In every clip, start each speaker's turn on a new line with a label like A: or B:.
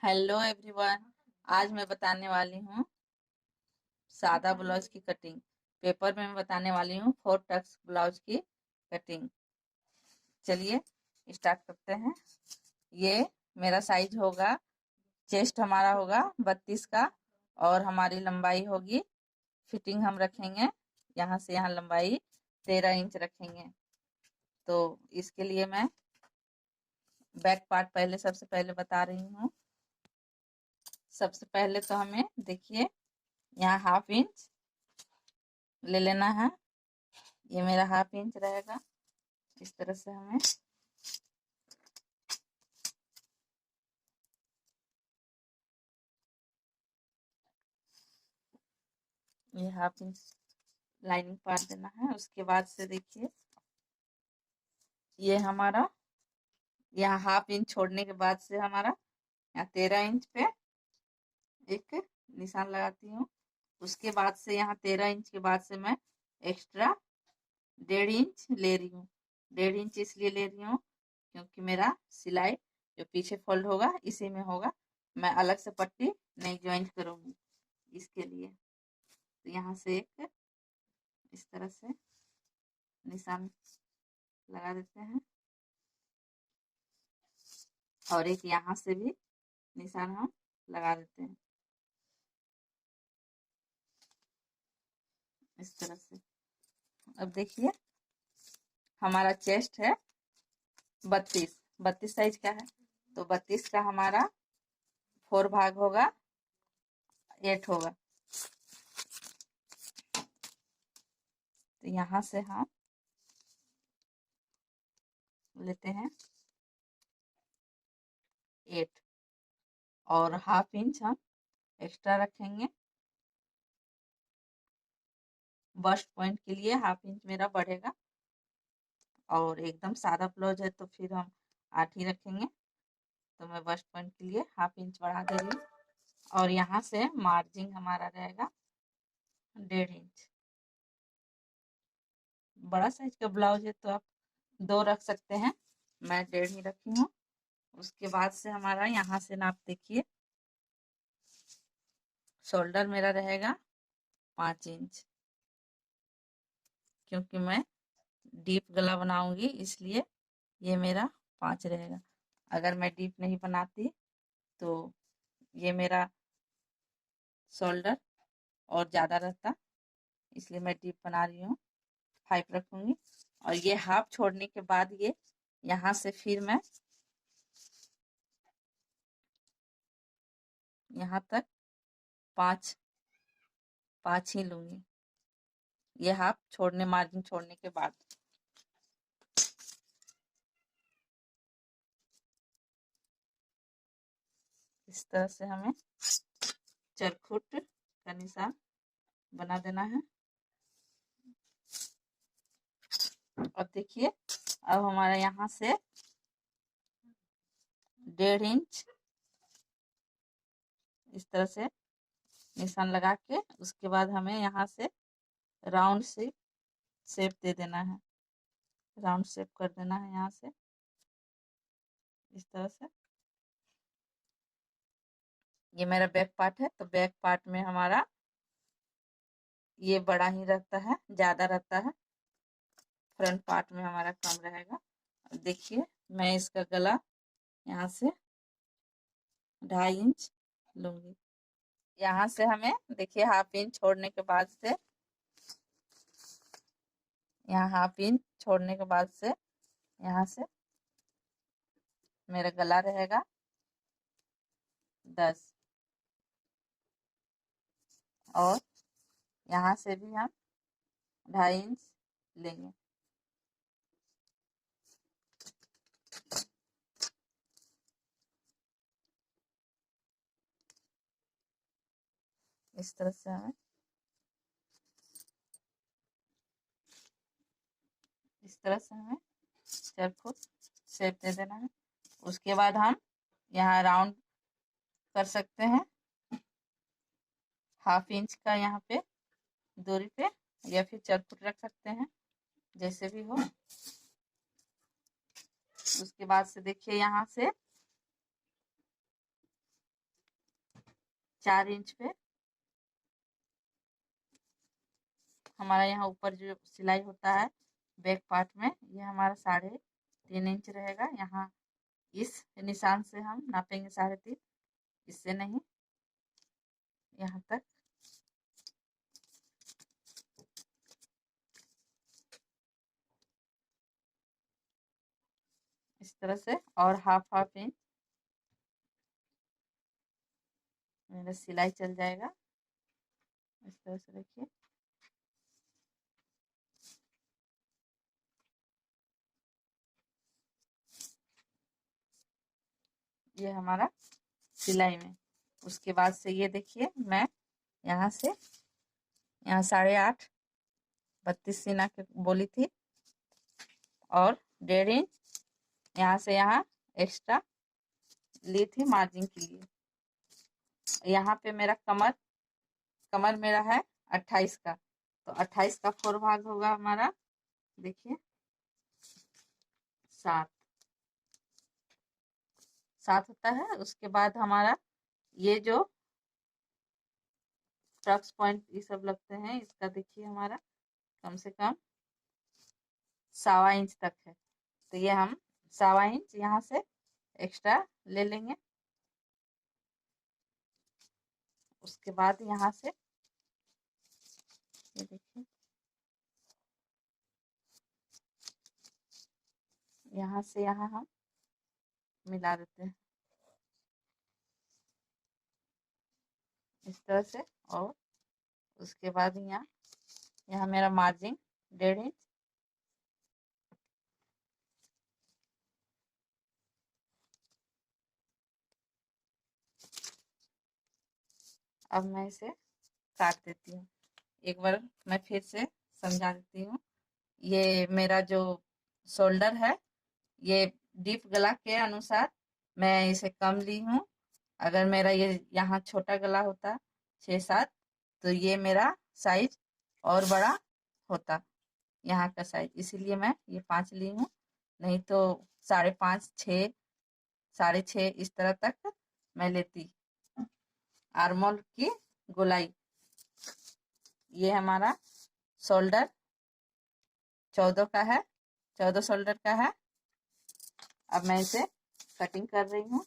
A: Hello everyone. आज मैं बताने वाली हूँ सादा ब्लाउज की कटिंग। पेपर में मैं बताने वाली हूँ 4 टक्स ब्लाउज की कटिंग। चलिए स्टार्ट करते हैं। ये मेरा साइज होगा, चेस्ट हमारा होगा 32 का और हमारी लंबाई होगी, फिटिंग हम रखेंगे यहाँ से यहाँ लंबाई 13 इंच रखेंगे। तो इसके लिए मैं बैक पार्ट पहले सबसे पहले बता रही हूँ। सबसे पहले तो हमें देखिए यहाँ 1/2 इंच ले लेना है। ये मेरा 1/2 इंच रहेगा। इस तरह से हमें ये 1/2 इंच लाइनिंग पार्ट देना है। उसके बाद से देखिए ये हमारा यहाँ 1/2 इंच छोड़ने के बाद से हमारा यहाँ 13 इंच पे एक निशान लगाती हूँ। उसके बाद से यहाँ 13 इंच के बाद से मैं एक्स्ट्रा 1.5 इंच ले रही हूँ। 1.5 इंच इसलिए ले रही हूँ क्योंकि मेरा सिलाई जो पीछे फोल्ड होगा इसी में होगा। मैं अलग से पट्टी नहीं ज्वाइंट करूंगी इसके लिए। तो यहाँ से एक इस तरह से निशान लगा देते हैं और एक यहाँ से भी निशान हम लगा देते हैं इस तरह से। अब देखिए हमारा चेस्ट है 32 साइज का है, तो 32 का हमारा 4 भाग होगा, 8 होगा। तो यहाँ से हम लेते हैं 8 और 1/2 इंच हम एक्स्ट्रा रखेंगे। बस्ट पॉइंट के लिए 1/2 इंच मेरा बढ़ेगा और एकदम सादा ब्लाउज है तो फिर हम 8 ही रखेंगे। तो मैं बस्ट पॉइंट के लिए 1/2 इंच बढ़ा दे रही हूँ और यहाँ से मार्जिन हमारा रहेगा 1.5 इंच। बड़ा साइज का ब्लाउज है तो आप 2 रख सकते हैं, मैं 1.5 ही रखी हूँ। उसके बाद से हमारा यहाँ से नाप देखिए, शोल्डर मेरा रहेगा 5 इंच, क्योंकि मैं डीप गला बनाऊंगी इसलिए ये मेरा 5 रहेगा। अगर मैं डीप नहीं बनाती तो ये मेरा शोल्डर और ज़्यादा रहता, इसलिए मैं डीप बना रही हूँ, 5 रखूंगी। और ये हाफ छोड़ने के बाद ये यहाँ से फिर मैं यहाँ तक 5 5 ही लूंगी, ये हाफ छोड़ने मार्जिन छोड़ने के बाद। इस तरह से हमें चरखुट का निशान बना देना है। और देखिए अब हमारा यहाँ से 1.5 इंच इस तरह से निशान लगा के उसके बाद हमें यहाँ से राउंड से शेप दे देना है, राउंड शेप कर देना है यहाँ से इस तरह से। ये मेरा बैक पार्ट है, तो बैक पार्ट में हमारा ये बड़ा ही रहता है, ज्यादा रहता है, फ्रंट पार्ट में हमारा कम रहेगा। देखिए मैं इसका गला यहाँ से 2.5 इंच लूंगी। यहाँ से हमें देखिए 1/2 इंच छोड़ने के बाद से, यहाँ 1/2 इंच छोड़ने के बाद से यहाँ से मेरा गला रहेगा 10 और यहाँ से भी हम 2.5 इंच लेंगे। इस तरह से हमें चरखुट शेप दे देना है। उसके बाद हम यहाँ राउंड कर सकते हैं 1/2 इंच का, यहाँ पे दूरी पे, या फिर चरखुट रख सकते हैं, जैसे भी हो। उसके बाद से देखिए यहाँ से 4 इंच पे हमारा यहाँ ऊपर जो सिलाई होता है बैक पार्ट में, ये हमारा 3.5 इंच रहेगा। यहाँ इस निशान से हम नापेंगे 3.5, इससे नहीं, यहाँ तक। इस तरह से, और हाफ इंच मेरा सिलाई चल जाएगा। इस तरह से देखिए, ये हमारा सिलाई में। उसके बाद से ये देखिए, मैं यहाँ से यहाँ 8.5 32 सीना के बोली थी, और 1.5 इंच यहाँ से यहाँ एक्स्ट्रा ली थी मार्जिन के लिए। यहाँ पे मेरा कमर मेरा है 28 का, तो 28 का 4 भाग होगा हमारा, देखिए 7 होता है। उसके बाद हमारा ये जो टक्स पॉइंट ये सब लगते हैं, इसका देखिए हमारा कम से कम 1.25 इंच तक है, तो ये हम 1.25 इंच यहाँ से एक्स्ट्रा ले लेंगे। उसके बाद यहाँ से ये देखिए, यहाँ से यहाँ हम मिला देते हैं इस तरह से। और उसके बाद यहाँ मेरा मार्जिन 1.5 इंच, अब मैं इसे काट देती हूँ। एक बार मैं फिर से समझा देती हूँ। ये मेरा जो शोल्डर है, ये डीप गला के अनुसार मैं इसे कम ली हूँ। अगर मेरा ये यहाँ छोटा गला होता 6-7, तो ये मेरा साइज और बड़ा होता, यहाँ का साइज, इसीलिए मैं ये 5 ली हूँ। नहीं तो 5.5, 6, 6.5 इस तरह तक मैं लेती। आर्मोल की गोलाई, ये हमारा शोल्डर 14 का है, 14 शोल्डर का है। अब मैं इसे कटिंग कर रही हूँ।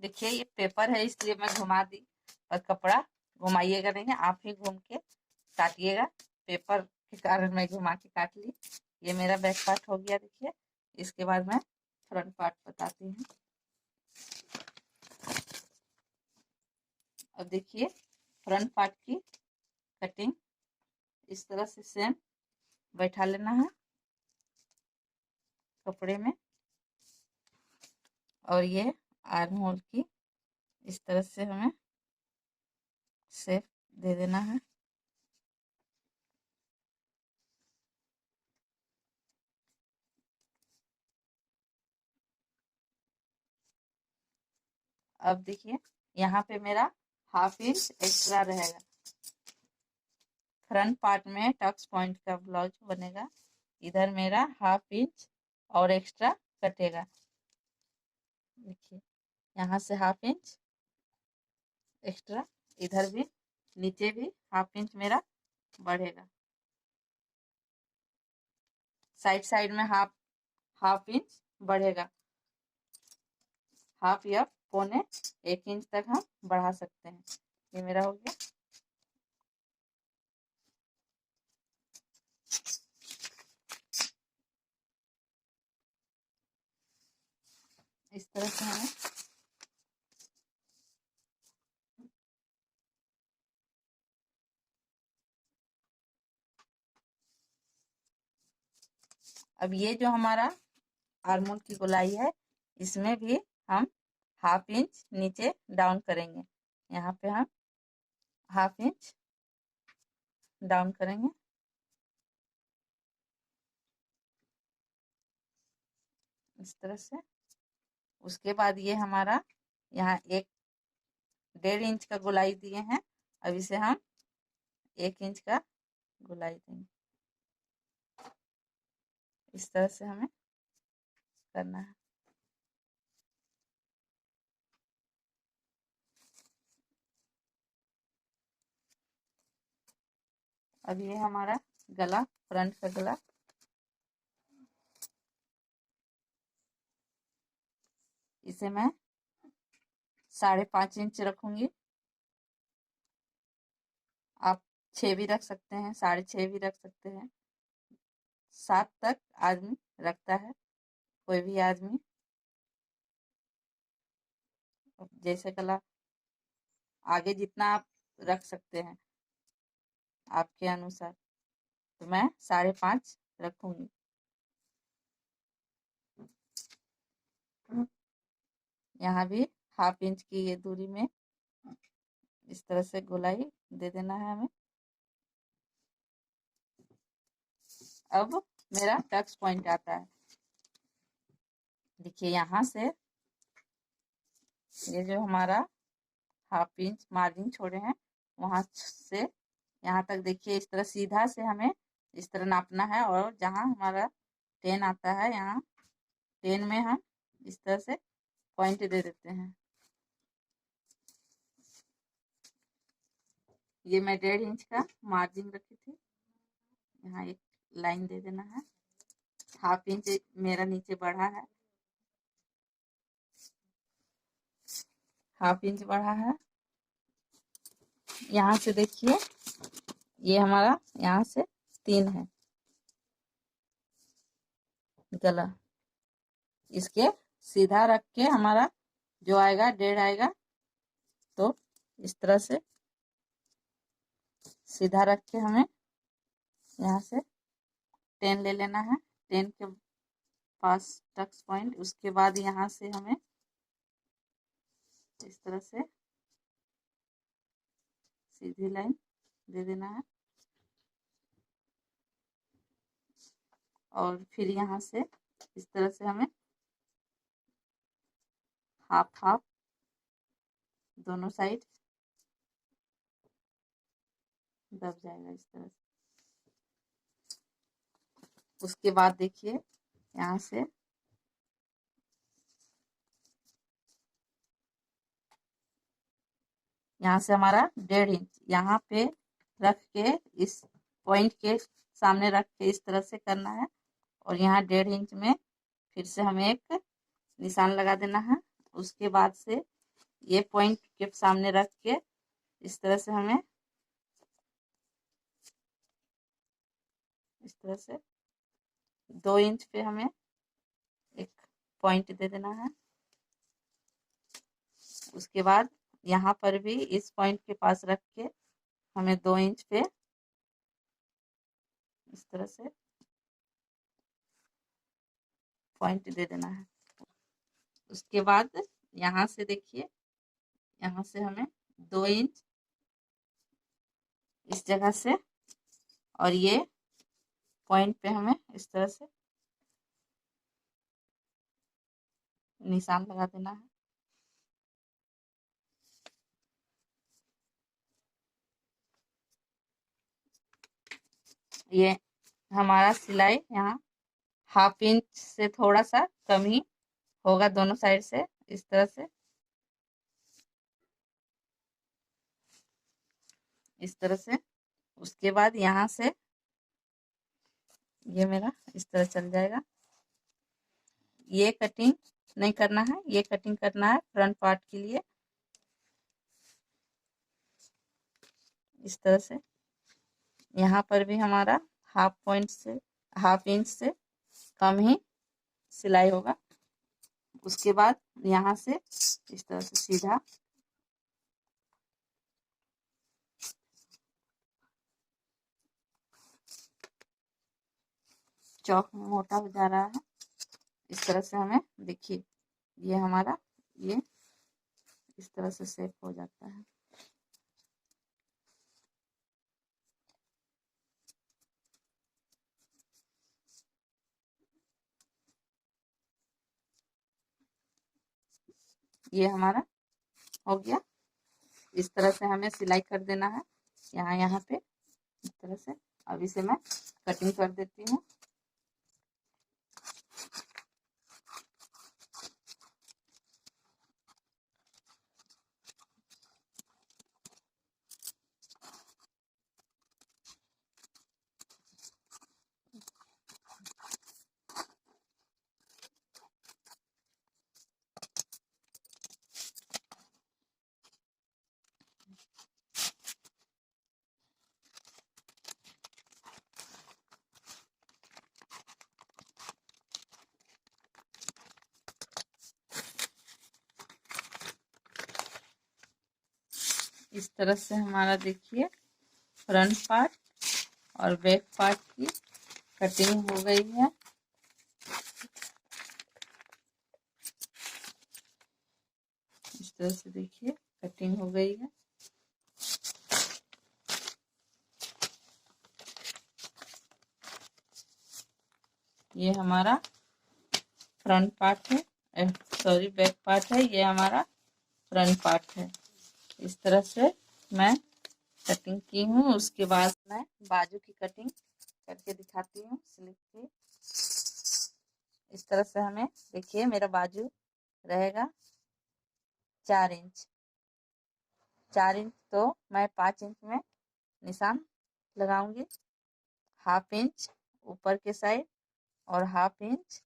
A: देखिए, ये पेपर है इसलिए मैं घुमा दी, और कपड़ा घुमाइएगा नहीं, आप ही घूम के काटिएगा। पेपर के कारण मैं घुमा के काट ली। ये मेरा बैक पार्ट हो गया, देखिए। इसके बाद मैं फ्रंट पार्ट बताती हूँ। अब देखिए, फ्रंट पार्ट की कटिंग इस तरह से सेम बैठा लेना है कपड़े में, और ये आर्म होल की इस तरह से हमें शेप दे देना है। अब देखिए, यहाँ पे मेरा 1/2 इंच एक्स्ट्रा रहेगा। फ्रंट पार्ट में टक्स पॉइंट का ब्लाउज बनेगा, इधर मेरा 1/2 इंच और एक्स्ट्रा कटेगा। देखिए, यहाँ से 1/2 इंच एक्स्ट्रा, इधर भी नीचे भी 1/2 इंच मेरा बढ़ेगा। साइड में हाफ इंच बढ़ेगा, हाफ या 1.25 इंच तक हम बढ़ा सकते हैं। ये मेरा हो गया। इस तरह से हमें अब ये जो हमारा आर्मोल की गोलाई है, इसमें भी हम 1/2 इंच नीचे डाउन करेंगे। यहाँ पे हम 1/2 इंच डाउन करेंगे। इस तरह से। उसके बाद ये हमारा यहाँ 1.5 इंच का गोलाई दिए हैं। अब इसे हम 1 इंच का गोलाई देंगे। इस तरह से हमें करना है। अब ये हमारा गला, फ्रंट का गला, इसे मैं 5.5 इंच रखूंगी। आप 6 भी रख सकते हैं, 6.5 भी रख सकते हैं। 7 तक आदमी रखता है, कोई भी आदमी। जैसे गला आगे जितना आप रख सकते हैं आपके अनुसार, तो मैं 5.5 रखूंगी। यहाँ भी 1/2 इंच की ये दूरी में इस तरह से गोलाई दे देना है हमें। अब मेरा टक्स पॉइंट आता है। देखिए यहाँ से ये जो हमारा 1/2 इंच मार्जिन छोड़े हैं, वहां से यहाँ तक देखिए इस तरह सीधा से हमें इस तरह नापना है। और जहाँ हमारा 10 आता है, यहाँ 10 में हम इस तरह से पॉइंट दे देते हैं। ये मैं 1.5 इंच का मार्जिन रखी थी, यहाँ एक लाइन दे देना है। 1/2 इंच मेरा नीचे बढ़ा है, 1/2 इंच बढ़ा है। यहाँ से देखिए ये हमारा यहाँ से 3 है गला। इसके सीधा रख के हमारा जो आएगा 1.5 आएगा, तो इस तरह से सीधा रख के हमें यहाँ से 10 ले लेना है। 10 के पास टक्स पॉइंट। उसके बाद यहाँ से हमें इस तरह से सीधी लाइन दे देना है। और फिर यहाँ से इस तरह से हमें हाफ हाफ दोनों साइड दब जाएगा इस तरह से। उसके बाद देखिए यहाँ से हमारा 1.5 इंच यहाँ पे रख के इस पॉइंट के सामने रख के इस तरह से करना है। और यहाँ 1.5 इंच में फिर से हमें एक निशान लगा देना है। उसके बाद से ये पॉइंट के सामने रख के इस तरह से हमें इस तरह से 2 इंच पे हमें एक पॉइंट दे देना है। उसके बाद यहाँ पर भी इस पॉइंट के पास रख के हमें 2 इंच पे इस तरह से पॉइंट दे देना है। उसके बाद यहाँ से देखिए यहाँ से हमें 2 इंच इस जगह से और ये पॉइंट पे हमें इस तरह से निशान लगा देना है। ये हमारा सिलाई यहाँ 1/2 इंच से थोड़ा सा कम ही होगा दोनों साइड से इस तरह से। इस तरह से उसके बाद यहाँ से ये मेरा इस तरह चल जाएगा। ये कटिंग नहीं करना है, ये कटिंग करना है फ्रंट पार्ट के लिए। इस तरह से यहाँ पर भी हमारा 1/2 इंच से कम ही सिलाई होगा। उसके बाद यहाँ से इस तरह से सीधा चौक मोटा हो जा रहा है। इस तरह से हमें देखिए ये हमारा ये इस तरह से शेप हो जाता है। ये हमारा हो गया। इस तरह से हमें सिलाई कर देना है यहाँ यहाँ पे इस तरह से। अब इसे मैं कटिंग कर देती हूँ। इस तरह से हमारा देखिए फ्रंट पार्ट और बैक पार्ट की कटिंग हो गई है। इस तरह से देखिए कटिंग हो गई है। ये हमारा फ्रंट पार्ट है, सॉरी बैक पार्ट है। ये हमारा फ्रंट पार्ट है। इस तरह से मैं कटिंग की हूँ। उसके बाद मैं बाजू की कटिंग करके दिखाती हूँ स्लीव की। इस तरह से हमें देखिए मेरा बाजू रहेगा 4 इंच। 4 इंच तो मैं 5 इंच में निशान लगाऊंगी। हाफ इंच ऊपर के साइड और हाफ इंच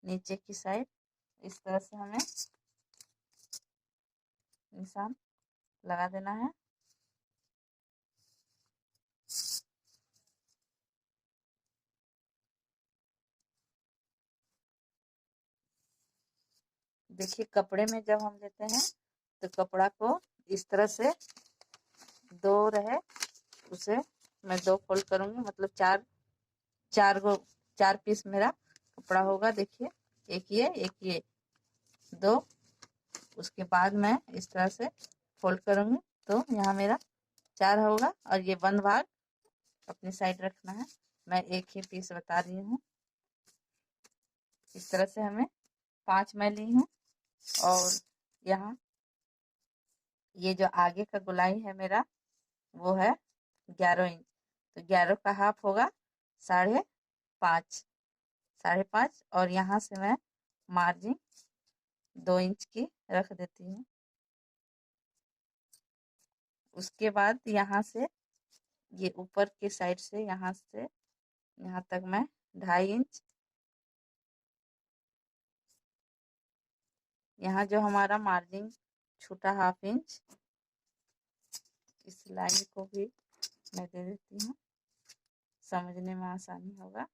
A: नीचे की साइड। इस तरह से हमें निशान लगा देना है। देखिए कपड़े में जब हम लेते हैं तो कपड़ा को इस तरह से दो रहे उसे मैं 2 फोल्ड करूंगी, मतलब चार पीस मेरा कपड़ा होगा। देखिए एक ये 2। उसके बाद मैं इस तरह से फोल्ड करूंगी तो यहाँ मेरा 4 होगा। और ये बंद भाग अपनी साइड रखना है। मैं एक ही पीस बता रही हूँ। इस तरह से हमें 5 मैं ली हूँ। और यहाँ ये जो आगे का गोलाई है मेरा वो है 11 इंच। तो 11 का हाफ होगा 5.5। 5.5 और यहाँ से मैं मार्जिन 2 इंच की रख देती हूँ। उसके बाद यहाँ से ये ऊपर के साइड से यहाँ से यहाँ तक मैं 2.5 इंच, यहाँ जो हमारा मार्जिन छूटा हाफ इंच, इस लाइन को भी मैं दे देती हूँ, समझने में आसानी होगा।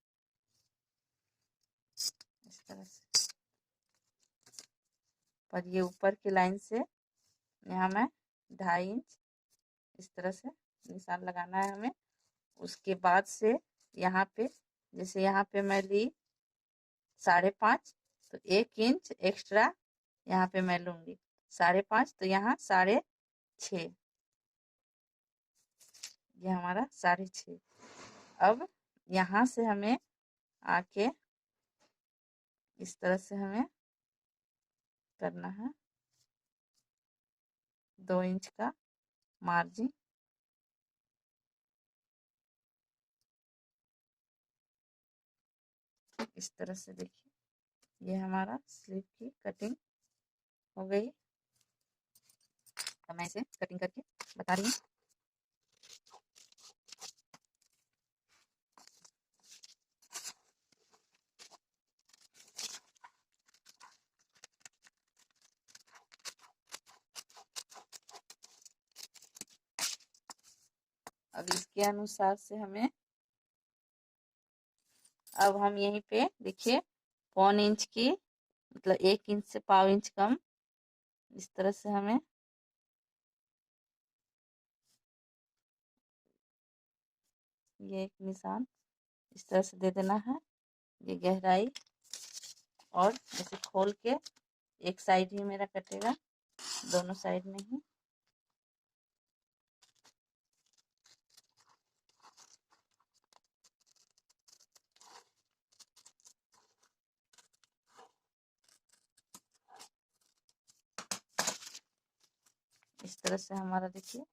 A: इस तरह से पर ये ऊपर की लाइन से यहाँ मैं 2.5 इंच इस तरह से निशान लगाना है हमें। उसके बाद से यहाँ पे जैसे यहाँ पे मैं ली 5.5 तो 1 इंच एक्स्ट्रा यहाँ पे मैं लूंगी। 5.5 तो यहाँ 6.5, ये हमारा 6.5। अब यहाँ से हमें आके इस तरह से हमें करना है 2 इंच का मार्जिन। इस तरह से देखिए ये हमारा स्लीव की कटिंग हो गई। तो मैं इसे कटिंग करके बता रही हूँ। अब इसके अनुसार से हमें अब हम यहीं पे देखिए 1 इंच की मतलब 1 इंच से पाव इंच कम, इस तरह से हमें ये एक निशान इस तरह से दे देना है। ये गहराई, और ऐसे खोल के एक साइड ही मेरा कटेगा, दोनों साइड नहीं। इस तरह से हमारा देखिए,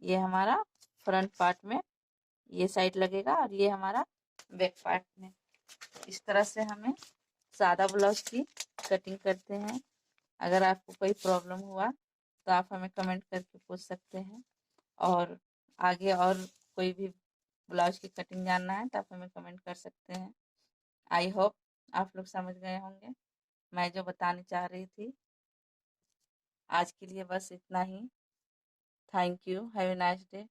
A: ये हमारा फ्रंट पार्ट में ये साइड लगेगा और ये हमारा बैक पार्ट में। इस तरह से हमें सादा ब्लाउज की कटिंग करते हैं। अगर आपको कोई प्रॉब्लम हुआ तो आप हमें कमेंट करके पूछ सकते हैं, और आगे और कोई भी ब्लाउज की कटिंग जानना है तो आप हमें कमेंट कर सकते हैं। आई होप आप लोग समझ गए होंगे मैं जो बताने चाह रही थी। आज के लिए बस इतना ही। Thank you, have a nice day.